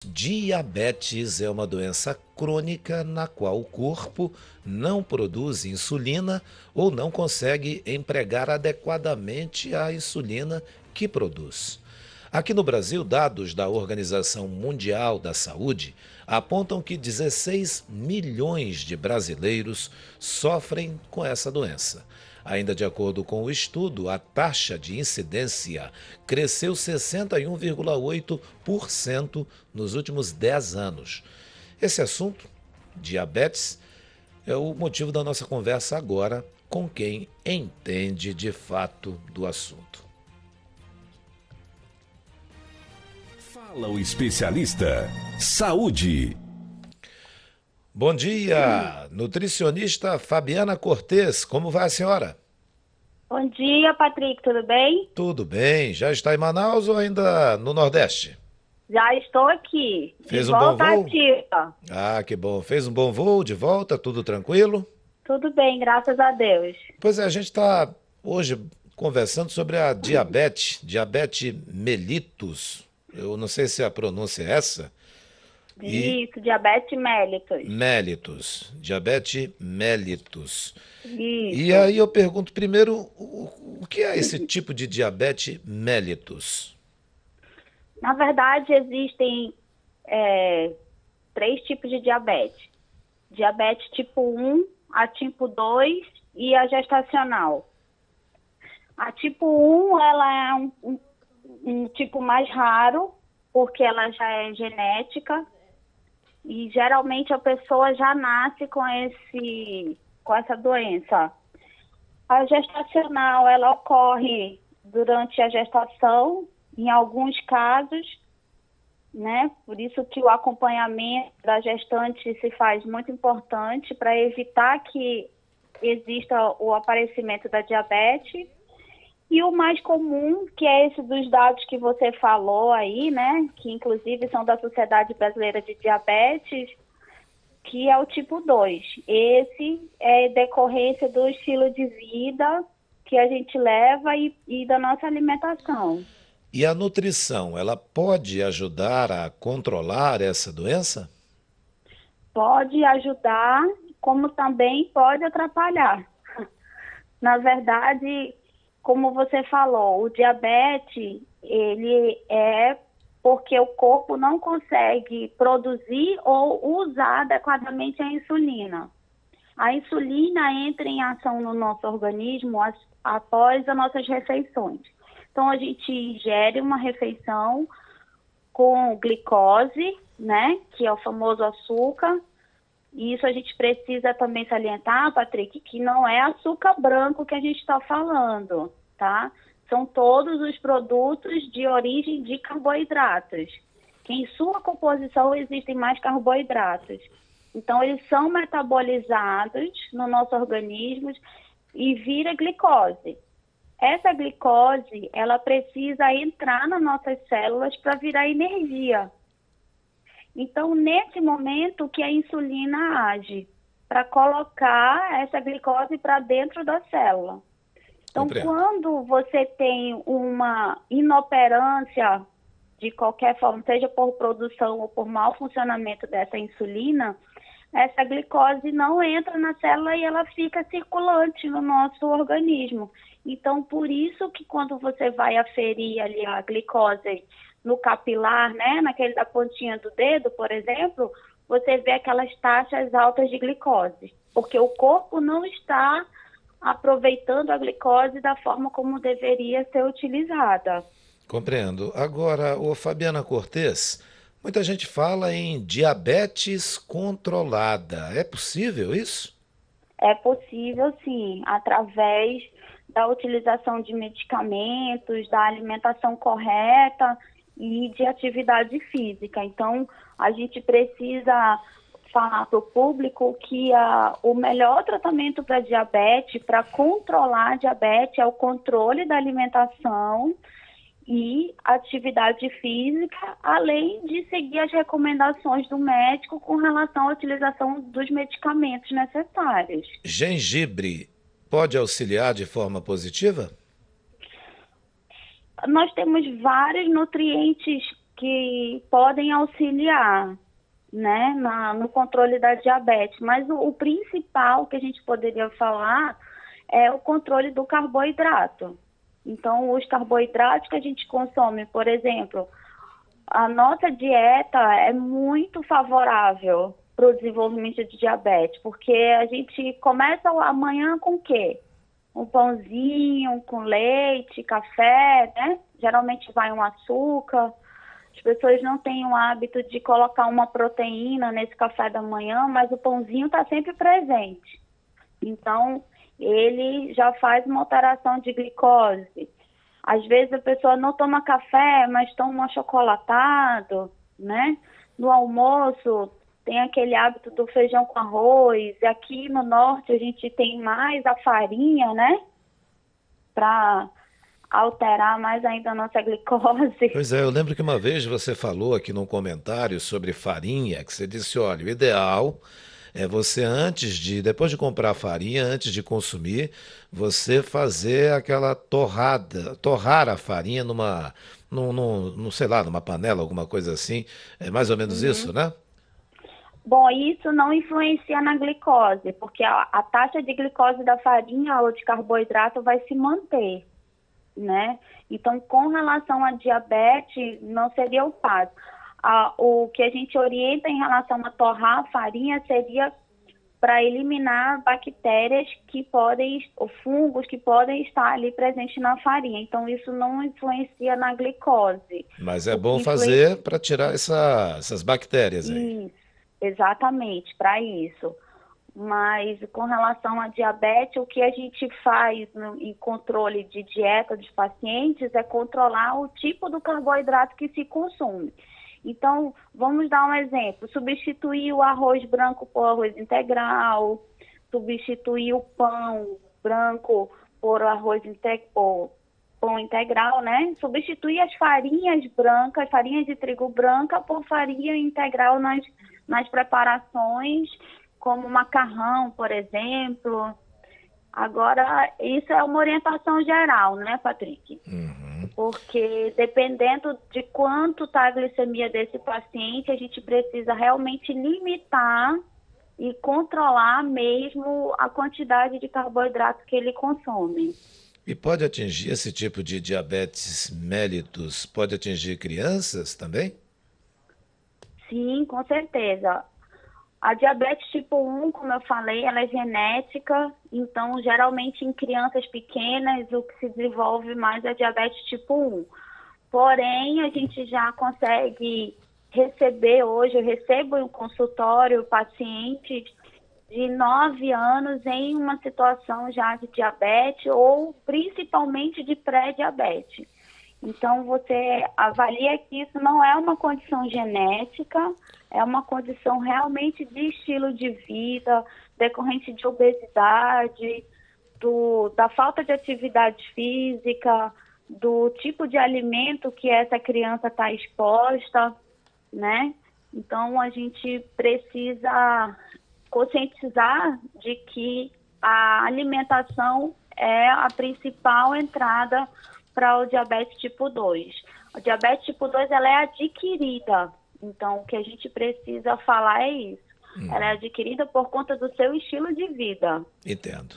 Diabetes é uma doença crônica na qual o corpo não produz insulina ou não consegue empregar adequadamente a insulina que produz. Aqui no Brasil, dados da Organização Mundial da Saúde apontam que 16 milhões de brasileiros sofrem com essa doença. Ainda de acordo com o estudo, a taxa de incidência cresceu 61,8% nos últimos 10 anos. Esse assunto, diabetes, é o motivo da nossa conversa agora com quem entende de fato do assunto. Fala o especialista. Saúde. Bom dia, nutricionista Fabiana Cortes, como vai a senhora? Bom dia, Patrick, tudo bem? Tudo bem, já está em Manaus ou ainda no Nordeste? Já estou aqui, Fez de um bom volta voo? ativa. Ah, que bom, fez um bom voo de volta, tudo tranquilo? Tudo bem, graças a Deus. Pois é, a gente está hoje conversando sobre a diabetes mellitus, eu não sei se a pronúncia é essa. Isso, diabetes mellitus. Diabetes mellitus. Isso. E aí eu pergunto primeiro, o que é esse tipo de diabetes mellitus? Na verdade, existem três tipos de diabetes. Diabetes tipo 1, a tipo 2 e a gestacional. A tipo 1, ela é um tipo mais raro, porque ela já é genética. E geralmente a pessoa já nasce com essa doença. A gestacional, ela ocorre durante a gestação, em alguns casos, né? Por isso que o acompanhamento da gestante se faz muito importante para evitar que exista o aparecimento da diabetes. E o mais comum, que é esse dos dados que você falou aí, né, que inclusive são da Sociedade Brasileira de Diabetes, que é o tipo 2. Esse é decorrência do estilo de vida que a gente leva e da nossa alimentação. E a nutrição, ela pode ajudar a controlar essa doença? Pode ajudar, como também pode atrapalhar. Na verdade, como você falou, o diabetes, ele é porque o corpo não consegue produzir ou usar adequadamente a insulina. A insulina entra em ação no nosso organismo após as nossas refeições. Então, a gente ingere uma refeição com glicose, né, que é o famoso açúcar. E isso a gente precisa também salientar, Patrick, que não é açúcar branco que a gente está falando, tá? São todos os produtos de origem de carboidratos, que em sua composição existem mais carboidratos. Então, eles são metabolizados no nosso organismo e vira glicose. Essa glicose, ela precisa entrar nas nossas células para virar energia. Então, nesse momento que a insulina age para colocar essa glicose para dentro da célula. Então, quando você tem uma inoperância de qualquer forma, seja por produção ou por mau funcionamento dessa insulina, essa glicose não entra na célula e ela fica circulante no nosso organismo. Então, por isso que quando você vai aferir ali a glicose no capilar, né, naquele da pontinha do dedo, por exemplo, você vê aquelas taxas altas de glicose, porque o corpo não está aproveitando a glicose da forma como deveria ser utilizada. Compreendo. Agora, Fabiana Cortes, muita gente fala em diabetes controlada. É possível isso? É possível, sim, através da utilização de medicamentos, da alimentação correta e de atividade física. Então, a gente precisa falar para o público que o melhor tratamento para diabetes, para controlar a diabetes, é o controle da alimentação e atividade física, além de seguir as recomendações do médico com relação à utilização dos medicamentos necessários. Gengibre pode auxiliar de forma positiva? Nós temos vários nutrientes que podem auxiliar, né, no controle da diabetes. Mas o principal que a gente poderia falar é o controle do carboidrato. Então, os carboidratos que a gente consome, por exemplo, a nossa dieta é muito favorável para o desenvolvimento de diabetes, porque a gente começa amanhã com o quê? Um pãozinho com leite, café, né? Geralmente vai um açúcar. As pessoas não têm o hábito de colocar uma proteína nesse café da manhã, mas o pãozinho está sempre presente. Então, ele já faz uma alteração de glicose. Às vezes a pessoa não toma café, mas toma um achocolatado, né? No almoço tem aquele hábito do feijão com arroz. E aqui no norte a gente tem mais a farinha, né? Para alterar mais ainda a nossa glicose. Pois é, eu lembro que uma vez você falou aqui num comentário sobre farinha, que você disse, olha, o ideal é você depois de comprar a farinha, antes de consumir, você fazer aquela torrar a farinha sei lá, numa panela, alguma coisa assim. É mais ou menos isso, né? Bom, isso não influencia na glicose, porque a taxa de glicose da farinha ou de carboidrato vai se manter, né? Então, com relação a diabetes, não seria o caso. O que a gente orienta em relação a torrar a farinha seria para eliminar bactérias ou fungos que podem estar ali presentes na farinha. Então, isso não influencia na glicose. Mas é bom fazer para tirar essas bactérias aí. Isso, exatamente, para isso. Mas com relação à diabetes, o que a gente faz em controle de dieta dos pacientes é controlar o tipo do carboidrato que se consome. Então, vamos dar um exemplo, substituir o arroz branco por arroz integral, substituir o pão branco por pão integral, né? Substituir as farinhas brancas, farinha de trigo branca por farinha integral nas preparações, como macarrão, por exemplo. Agora, isso é uma orientação geral, né, Patrick? Porque dependendo de quanto está a glicemia desse paciente, a gente precisa realmente limitar e controlar mesmo a quantidade de carboidrato que ele consome. E pode atingir esse tipo de diabetes mellitus, pode atingir crianças também? Sim, com certeza. A diabetes tipo 1, como eu falei, ela é genética, então geralmente em crianças pequenas o que se desenvolve mais é a diabetes tipo 1. Porém, a gente já consegue receber hoje, eu recebo em um consultório pacientes de 9 anos em uma situação já de diabetes ou principalmente de pré-diabetes. Então, você avalia que isso não é uma condição genética, é uma condição realmente de estilo de vida, decorrente de obesidade, da falta de atividade física, do tipo de alimento que essa criança está exposta, né? Então, a gente precisa conscientizar de que a alimentação é a principal entrada para o diabetes tipo 2. O diabetes tipo 2 ela é adquirida, então o que a gente precisa falar é isso. Ela é adquirida por conta do seu estilo de vida. Entendo.